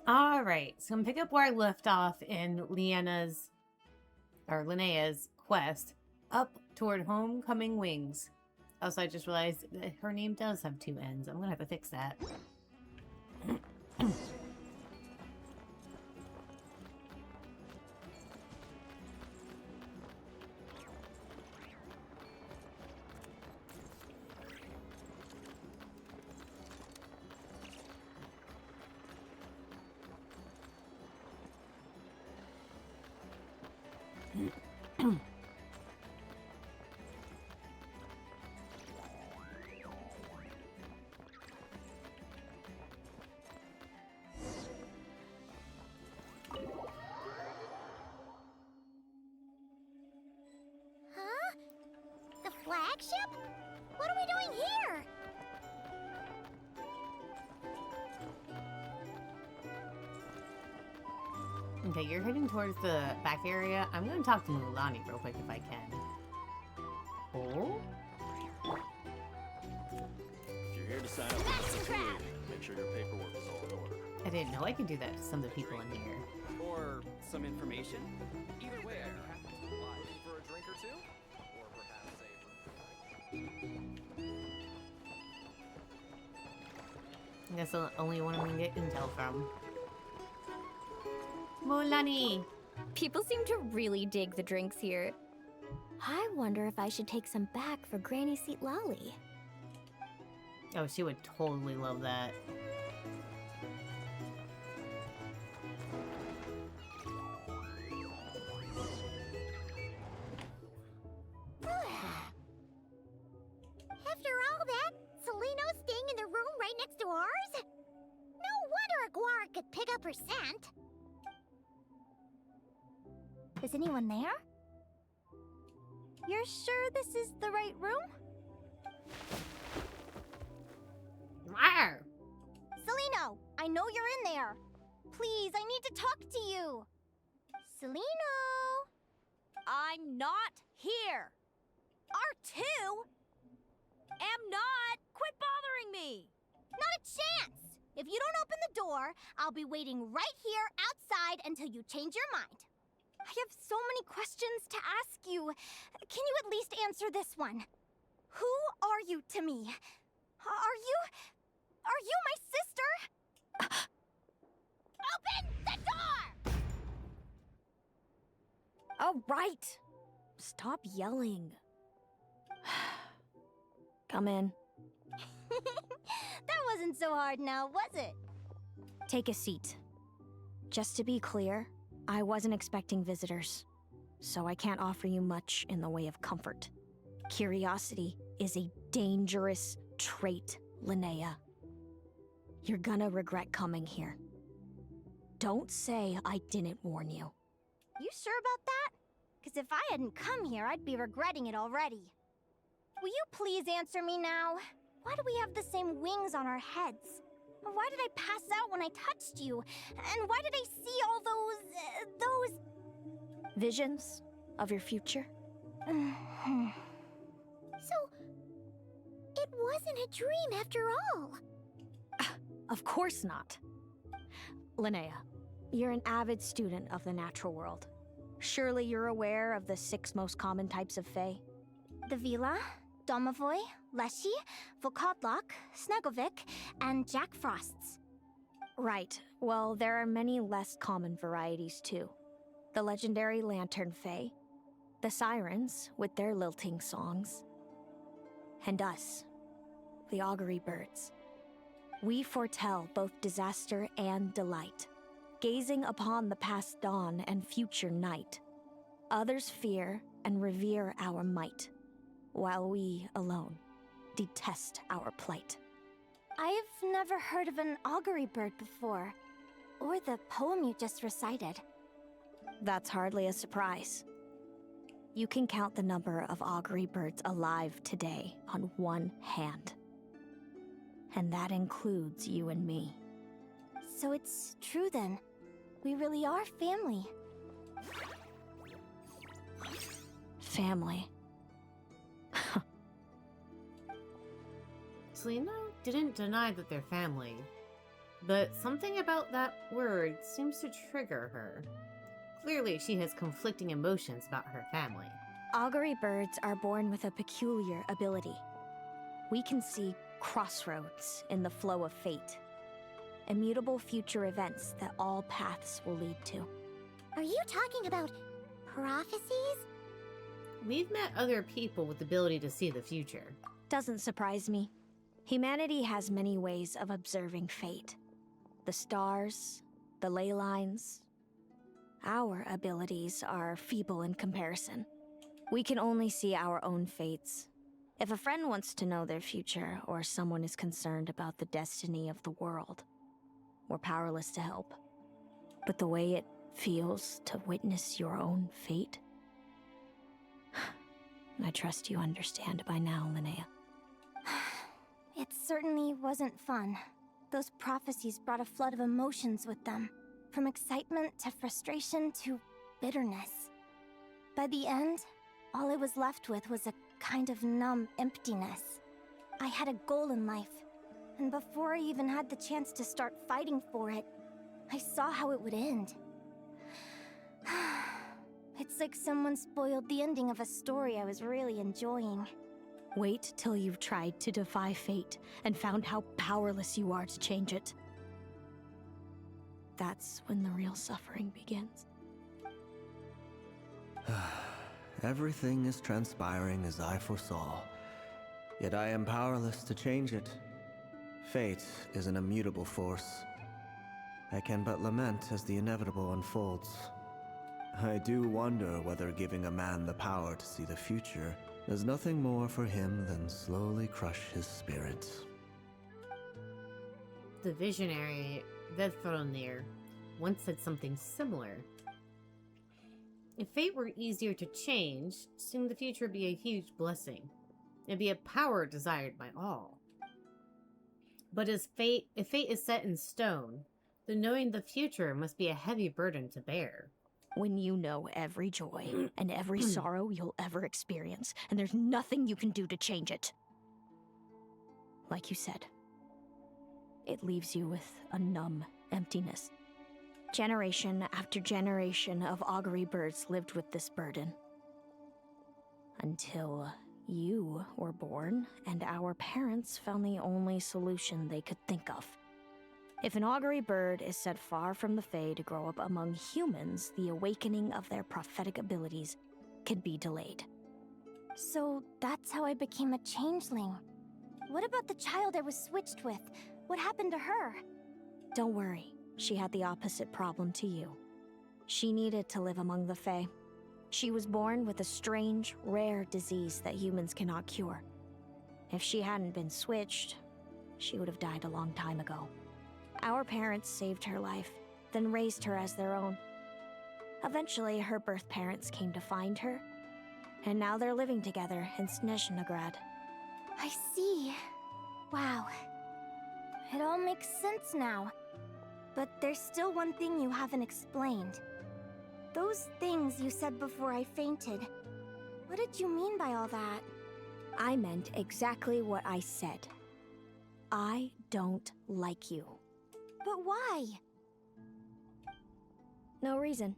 All right, so I'm pick up where I left off in Linnea's quest up toward Homecoming Wings. Also, I just realized that her name does have two N's. I'm gonna have to fix that. Huh? The flagship? What are we doing here? Okay, you're heading towards the back area. I'm gonna talk to Mulani real quick if I can. Oh? If you're here to sign up for the tour, make sure your paperwork is all in order. I didn't know I could do that to some of the people in here. Or some information. Either way, I'd be happy to oblige. For a drink or two? Or perhaps a... That's the only one we can get intel from. Mulani! People seem to really dig the drinks here. I wonder if I should take some back for Granny Seat Lolly. Oh, she would totally love that. After all that, Seleno's staying in the room right next to ours? No wonder a Guar could pick up her scent. Is anyone there? You're sure this is the right room? Rawr! Seleno, I know you're in there. Please, I need to talk to you. Seleno? I'm not here. R2? Am not. Quit bothering me. Not a chance! If you don't open the door, I'll be waiting right here outside until you change your mind. I have so many questions to ask you. Can you at least answer this one? Who are you to me? Are you my sister? Open the door! All right. Stop yelling. Come in. That wasn't so hard now, was it? Take a seat. Just to be clear, I wasn't expecting visitors, so I can't offer you much in the way of comfort. Curiosity is a dangerous trait, Linnea. You're gonna regret coming here. Don't say I didn't warn you. You sure about that? Because if I hadn't come here, I'd be regretting it already. Will you please answer me now? Why do we have the same wings on our heads? Why did I pass out when I touched you? And why did I see all those... Visions of your future? So, it wasn't a dream after all. Of course not. Linnea, you're an avid student of the natural world. Surely you're aware of the 6 most common types of Fae? The Vila, Domovoy, Leshy, Volkodlok, Snegovic, and Jack Frosts. Right. Well, there are many less common varieties too. The legendary Lantern Fae, the Sirens with their lilting songs, and us, the Augury Birds. We foretell both disaster and delight, gazing upon the past dawn and future night. Others fear and revere our might, while we alone detest our plight. I've never heard of an augury bird before, or the poem you just recited. That's hardly a surprise. You can count the number of augury birds alive today on one hand. And that includes you and me. So it's true then. We really are family. Family. Selena didn't deny that they're family. but something about that word seems to trigger her. Clearly, she has conflicting emotions about her family. Augury birds are born with a peculiar ability. We can see crossroads in the flow of fate. Immutable future events that all paths will lead to. Are you talking about prophecies? We've met other people with the ability to see the future. Doesn't surprise me. Humanity has many ways of observing fate. The stars, the ley lines. Our abilities are feeble in comparison. We can only see our own fates. If a friend wants to know their future, or someone is concerned about the destiny of the world, we're powerless to help. But the way it feels to witness your own fate, I trust you understand by now, Linnea. It certainly wasn't fun. Those prophecies brought a flood of emotions with them. From excitement to frustration to bitterness. By the end, all I was left with was a kind of numb emptiness. I had a goal in life, and before I even had the chance to start fighting for it, I saw how it would end. It's like someone spoiled the ending of a story I was really enjoying. Wait till you've tried to defy fate and found how powerless you are to change it. That's when the real suffering begins. Everything is transpiring as I foresaw, yet I am powerless to change it. Fate is an immutable force. I can but lament as the inevitable unfolds. I do wonder whether giving a man the power to see the future does nothing more for him than slowly crush his spirit. The visionary Vedfronir once said something similar. If fate were easier to change, soon the future would be a huge blessing. It'd be a power desired by all. But if fate is set in stone, then knowing the future must be a heavy burden to bear. When you know every joy and every sorrow you'll ever experience, and there's nothing you can do to change it. Like you said, it leaves you with a numb emptiness. Generation after generation of augury birds lived with this burden. Until you were born, and our parents found the only solution they could think of. If an augury bird is set far from the Fae to grow up among humans, the awakening of their prophetic abilities can be delayed. So that's how I became a changeling. What about the child I was switched with? What happened to her? Don't worry, she had the opposite problem to you. She needed to live among the Fae. She was born with a strange, rare disease that humans cannot cure. If she hadn't been switched, she would have died a long time ago. Our parents saved her life, then raised her as their own. Eventually, her birth parents came to find her, and now they're living together in Snezhnegrad. I see. Wow. It all makes sense now. But there's still one thing you haven't explained. Those things you said before I fainted. What did you mean by all that? I meant exactly what I said. I don't like you. But why? No reason.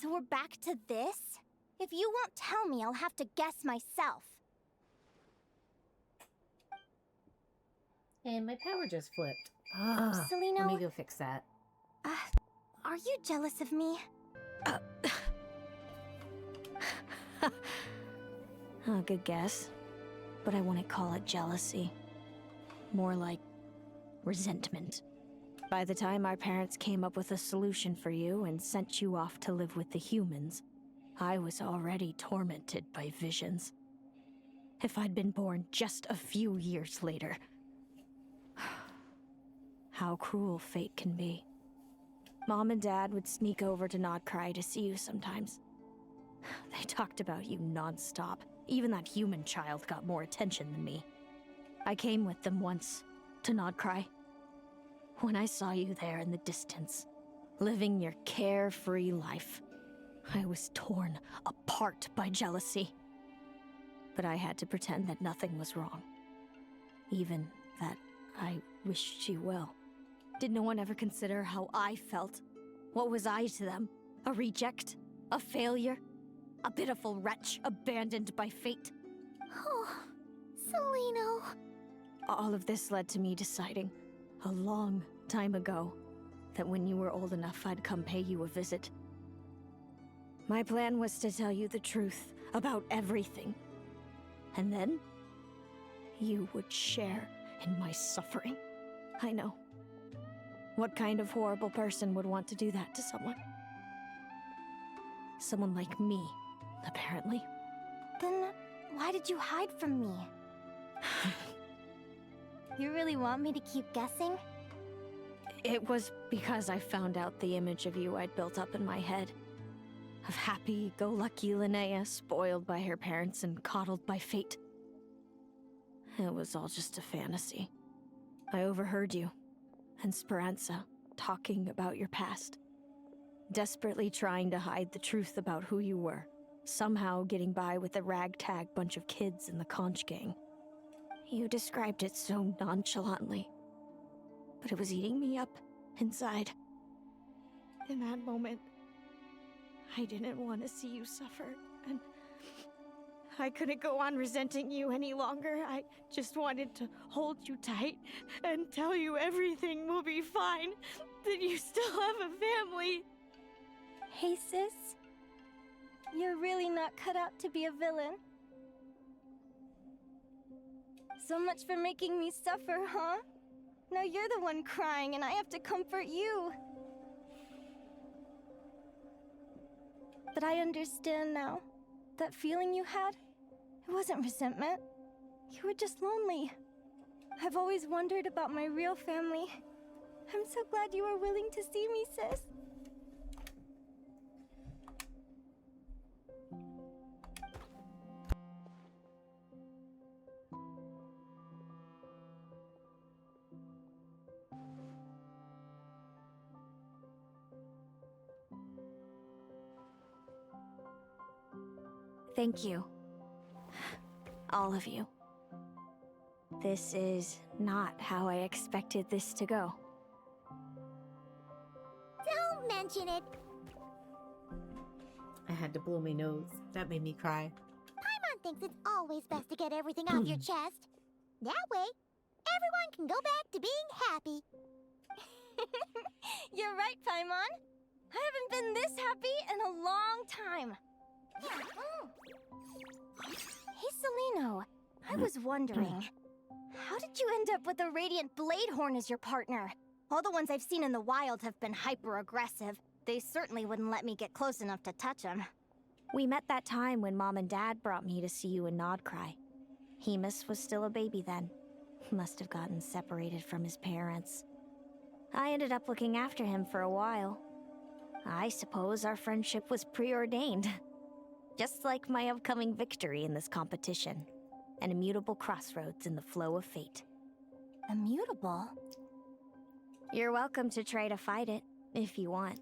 So we're back to this? If you won't tell me, I'll have to guess myself. And my power just flipped. Celino? Let me go fix that. Are you jealous of me? Oh, good guess. But I wouldn't call it jealousy. More like resentment. By the time our parents came up with a solution for you and sent you off to live with the humans, I was already tormented by visions. If I'd been born just a few years later. How cruel fate can be. Mom and Dad would sneak over to nod-krai to see you sometimes. They talked about you non-stop. Even that human child got more attention than me. I came with them once, to nod-krai. When I saw you there in the distance, living your carefree life, I was torn apart by jealousy. But I had to pretend that nothing was wrong. Even that I wished you well. Did no one ever consider how I felt? What was I to them? A reject? A failure? A pitiful wretch abandoned by fate? Oh, Celino. All of this led to me deciding, a long time ago, that when you were old enough, I'd come pay you a visit. My plan was to tell you the truth about everything. And then, you would share in my suffering. I know. What kind of horrible person would want to do that to someone? Someone like me, apparently. Then why did you hide from me? You really want me to keep guessing? It was because I found out the image of you I'd built up in my head. Of happy-go-lucky Linnea, spoiled by her parents and coddled by fate. It was all just a fantasy. I overheard you and Speranza talking about your past. Desperately trying to hide the truth about who you were. Somehow getting by with a ragtag bunch of kids in the conch gang. You described it so nonchalantly. But it was eating me up inside. In that moment, I didn't want to see you suffer, and I couldn't go on resenting you any longer. I just wanted to hold you tight and tell you everything will be fine, that you still have a family. Hey, sis. You're really not cut out to be a villain. So much for making me suffer, huh? Now you're the one crying and I have to comfort you. But I understand now. That feeling you had, it wasn't resentment. You were just lonely. I've always wondered about my real family. I'm so glad you were willing to see me, sis. Thank you. All of you. This is not how I expected this to go. Don't mention it. I had to blow my nose. That made me cry. Paimon thinks it's always best to get everything off your chest. That way, everyone can go back to being happy. You're right, Paimon. I haven't been this happy in a long time. Hey, Celino. I was wondering, how did you end up with a Radiant Bladehorn as your partner? All the ones I've seen in the wild have been hyper-aggressive. They certainly wouldn't let me get close enough to touch them. We met that time when Mom and Dad brought me to see you in nod-krai. Hemus was still a baby then. Must have gotten separated from his parents. I ended up looking after him for a while. I suppose our friendship was preordained. Just like my upcoming victory in this competition. An immutable crossroads in the flow of fate. Immutable? You're welcome to try to fight it, if you want.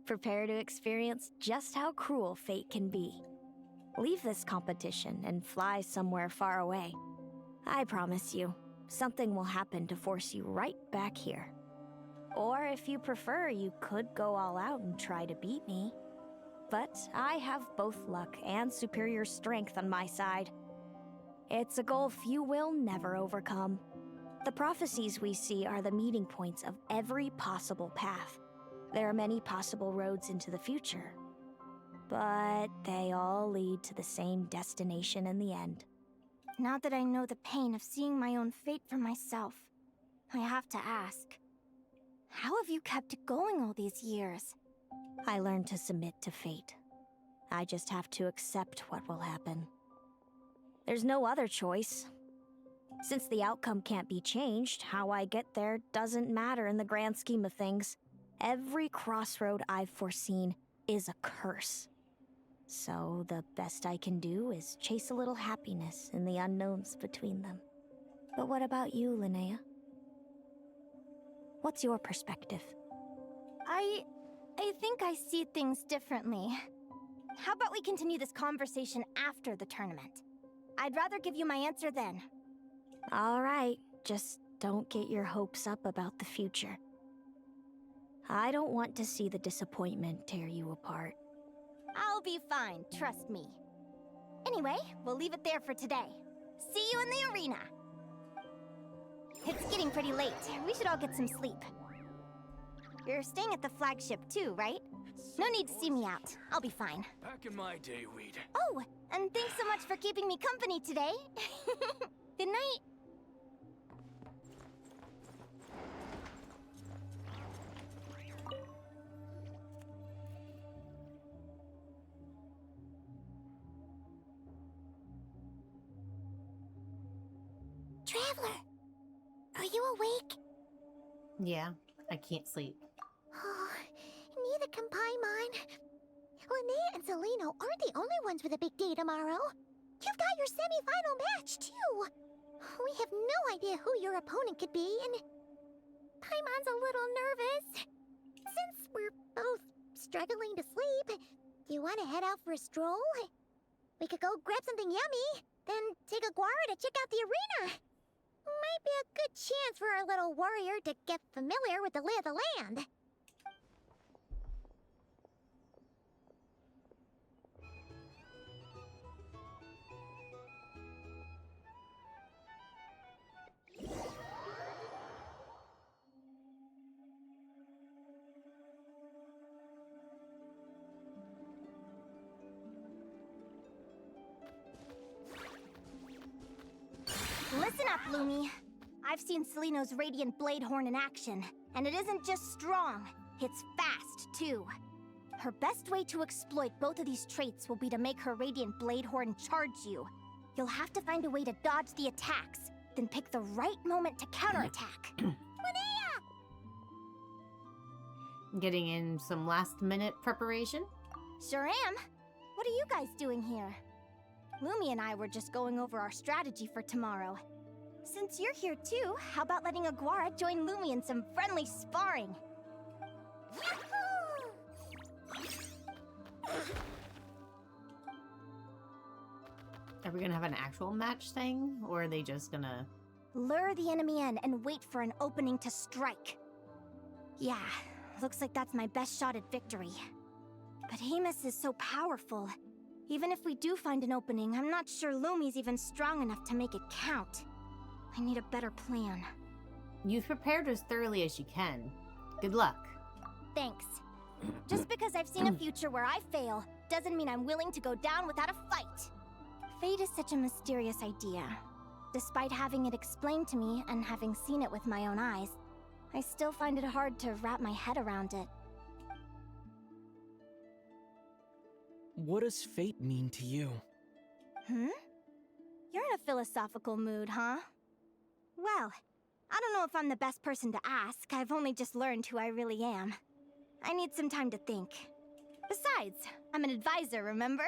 Prepare to experience just how cruel fate can be. Leave this competition and fly somewhere far away. I promise you, something will happen to force you right back here. Or if you prefer, you could go all out and try to beat me. But I have both luck and superior strength on my side. It's a goal few will never overcome. The prophecies we see are the meeting points of every possible path. There are many possible roads into the future. But they all lead to the same destination in the end. Now that I know the pain of seeing my own fate for myself, I have to ask, how have you kept it going all these years? I learned to submit to fate. I just have to accept what will happen. There's no other choice. Since the outcome can't be changed, how I get there doesn't matter in the grand scheme of things. Every crossroad I've foreseen is a curse. So the best I can do is chase a little happiness in the unknowns between them. But what about you, Linnea? What's your perspective? I think I see things differently. How about we continue this conversation after the tournament? I'd rather give you my answer then. All right, just don't get your hopes up about the future. I don't want to see the disappointment tear you apart. I'll be fine, trust me. Anyway, we'll leave it there for today. See you in the arena! It's getting pretty late. We should all get some sleep. You're staying at the flagship too, right? No need to see me out. I'll be fine. Back in my day, we'd... Oh, and thanks so much for keeping me company today. Good night. Traveler, are you awake? Yeah, I can't sleep. Oh, neither can Paimon. Linnea and Celino aren't the only ones with a big day tomorrow. You've got your semi-final match, too. We have no idea who your opponent could be, and Paimon's a little nervous. Since we're both struggling to sleep, you want to head out for a stroll? We could go grab something yummy, then take a guara to check out the arena. Might be a good chance for our little warrior to get familiar with the lay of the land. Listen up, Lumi. I've seen Celino's Radiant Blade Horn in action, and it isn't just strong, it's fast, too. Her best way to exploit both of these traits will be to make her Radiant Blade Horn charge you. You'll have to find a way to dodge the attacks, then pick the right moment to counterattack. Linnea! Getting in some last-minute preparation? Sure am. What are you guys doing here? Lumi and I were just going over our strategy for tomorrow. Since you're here too, how about letting Aguara join Lumi in some friendly sparring? Are we gonna have an actual match thing, or are they just gonna... Lure the enemy in and wait for an opening to strike. Yeah, looks like that's my best shot at victory. But Hemus is so powerful. Even if we do find an opening, I'm not sure Lumi's even strong enough to make it count. I need a better plan. You've prepared as thoroughly as you can. Good luck. Thanks. Just because I've seen a future where I fail, doesn't mean I'm willing to go down without a fight. Fate is such a mysterious idea. Despite having it explained to me and having seen it with my own eyes, I still find it hard to wrap my head around it. What does fate mean to you? Hmm? You're in a philosophical mood, huh? Well, I don't know if I'm the best person to ask. I've only just learned who I really am. I need some time to think. Besides, I'm an advisor, remember?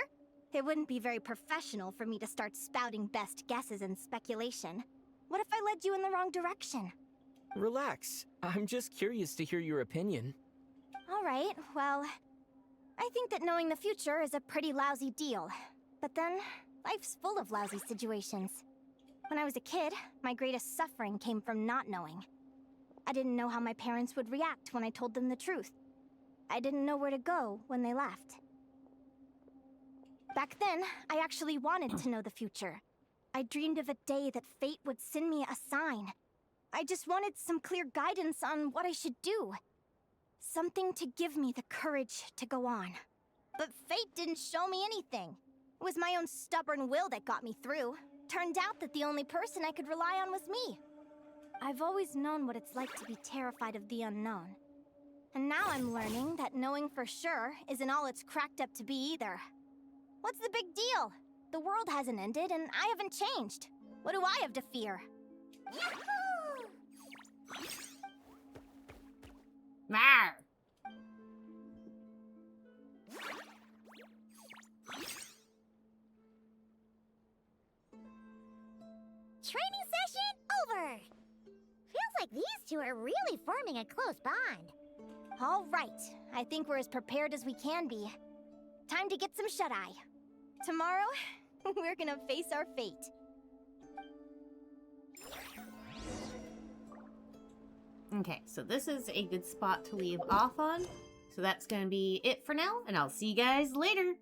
It wouldn't be very professional for me to start spouting best guesses and speculation. What if I led you in the wrong direction? Relax. I'm just curious to hear your opinion. All right, well, I think that knowing the future is a pretty lousy deal. But then, life's full of lousy situations. When I was a kid, my greatest suffering came from not knowing. I didn't know how my parents would react when I told them the truth. I didn't know where to go when they left. Back then, I actually wanted to know the future. I dreamed of a day that fate would send me a sign. I just wanted some clear guidance on what I should do. Something to give me the courage to go on. But fate didn't show me anything. It was my own stubborn will that got me through. Turned out that the only person I could rely on was me. I've always known what it's like to be terrified of the unknown. And now I'm learning that knowing for sure isn't all it's cracked up to be either. What's the big deal? The world hasn't ended and I haven't changed. What do I have to fear? Yahoo! Rawr! Training session over! Feels like these two are really forming a close bond. All right, I think we're as prepared as we can be. Time to get some shut-eye. Tomorrow, we're gonna face our fate. Okay, so this is a good spot to leave off on. So that's going to be it for now, and I'll see you guys later.